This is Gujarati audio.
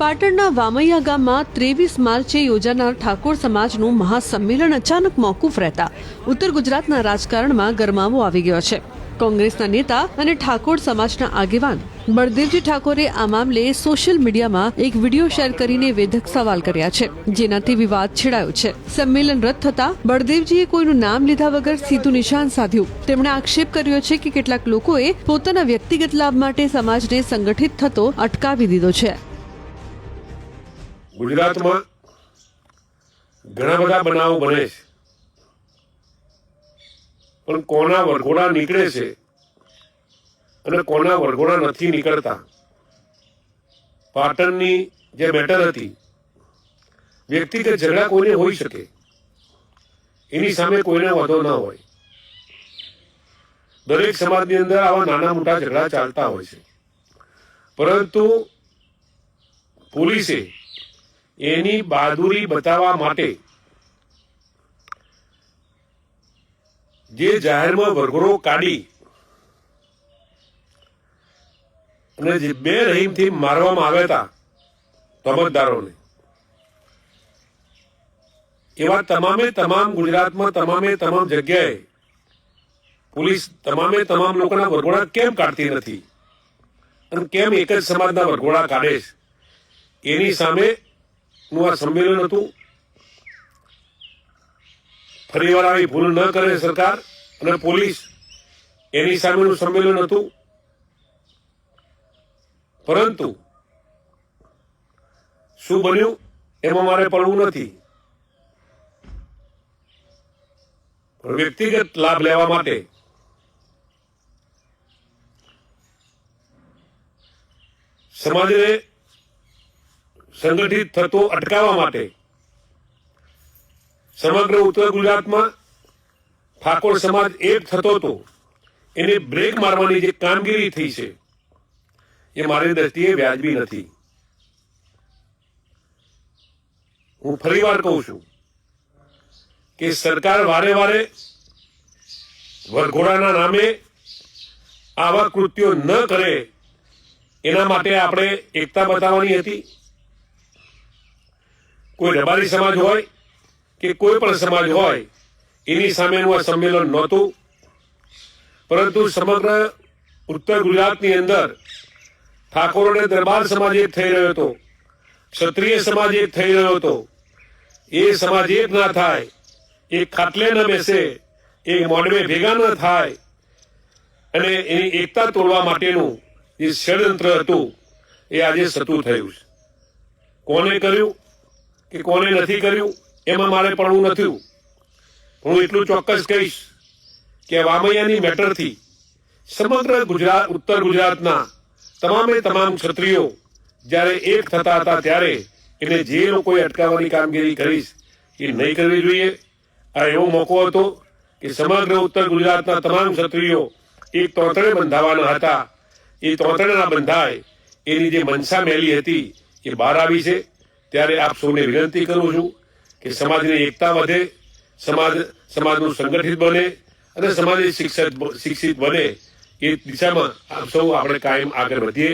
પાટણના વામૈયા ગામમાં 23 માર્ચે યોજાનાર ઠાકોર સમાજનું મહાસંમેલન અચાનક મોકૂફ રહેતા ઉત્તર ગુજરાતના રાજકારણમાં ગરમાવો આવી ગયો છે. કોંગ્રેસના નેતા અને ઠાકોર સમાજના આગેવાન બળદેવજી ઠાકોરે આ મામલે સોશિયલ મીડિયામાં એક વિડીયો શેર કરીને વેધક સવાલ કર્યા છે, જેનાથી વિવાદ છેડાયો છે. સંમેલન રદ થતા બળદેવજીએ કોઈનું નામ લીધા વગર સીધું નિશાન સાધ્યું. તેમણે આક્ષેપ કર્યો છે કે કેટલાક લોકોએ પોતાના વ્યક્તિગત લાભ માટે સમાજને સંગઠિત થતો અટકાવી દીધો છે. ગુજરાતમાં ઘણા બધા બનાવો બને છે, પણ કોના વરઘોડા નીકળે છે અને કોના વરઘોડા નથી નીકળતા. પાટણની જે મેટર હતી, વ્યક્તિગત ઝઘડા કોઈને હોઈ શકે, એની સામે કોઈને વાંધો ના હોય. દરેક સમાજની અંદર આવા નાના મોટા ઝઘડા ચાલતા હોય છે, પરંતુ પોલીસે એની બહાદુરી બતાવવા માટે જે જાહેરમાં વરઘોડો કાઢી અને જે બે રહીમથી મારવામાં આવ્યા હતા તમતદારોને, એવા તમામે તમામ ગુજરાતમાં તમામે તમામ જગ્યાએ પોલીસ તમામે તમામ લોકોના વરઘોડા કેમ કાઢતી નથી અને કેમ એક જ સમાજના વરઘોડા કાઢે છે? એની સામે નું આ સંમેલન હતું. ફરીવાર આવી ભૂલ ન કરે સરકાર અને પોલીસ, એની સામેનું સંમેલન હતું. પરંતુ શું બન્યું એમાં મારે પડવું નથી. વ્યક્તિગત લાભ લેવા માટે સમાજને સંગઠિત થતો અટકાવવા માટે સમગ્ર ઉત્તર ગુજરાતમાં ઠાકોર સમાજ એક થતો હતો, એને બ્રેક મારવાની જે કામગીરી થઈ છે એ મારી દ્રષ્ટિએ વ્યાજબી નથી. હું ફરીવાર કહું છું કે સરકાર વારે વારે વરઘોડાના નામે આવા કૃત્યો ન કરે, એના માટે આપણે એકતા બતાવવાની હતી. કોઈ રબારી સમાજ હોય કે કોઈ પણ સમાજ હોય, એની સામેનું આ સંમેલન નહોતું. પરંતુ સમગ્ર ઉત્તર ગુજરાતની અંદર ઠાકોર અને દરબાર સમાજ એક થઈ રહ્યો હતો, ક્ષત્રિય સમાજ એક થઈ રહ્યો હતો. એ સમાજ એક ના થાય, એક ખાટલે ન બેસે, એક મોડવે ભેગા ન થાય અને એની એકતા તોડવા માટેનું જે ષડયંત્ર હતું એ આજે સતું થયું છે. કોને કર્યું કે કોને નથી કર્યું એમાં મારે પડવું નથી. હું એટલું ચોક્કસ કહીશ કે વામૈયાની મેટરથી સમગ્ર ગુજરાત, ઉત્તર ગુજરાતના તમામે તમામ ક્ષત્રિયો જ્યારે એક થતા હતા, ત્યારે એને જે લોકોએ અટકાવવાની કામગીરી કરીશ એ નહીં કરવી જોઈએ. આ એવો મોકો હતો કે સમગ્ર ઉત્તર ગુજરાતના તમામ ક્ષત્રિયો એક તોતણે બંધાવાના હતા. એ તોતણેના બંધાય એની જે મનસા મેલી હતી એ બહાર આવી છે. ત્યારે આપ સૌને વિનંતી કરું છું કે સમાજની એકતા વધે, સમાજનું સંગઠિત બને અને સમાજ શિક્ષિત બને, એ દિશામાં આપ સૌ આપણે કાયમ આગળ વધીએ.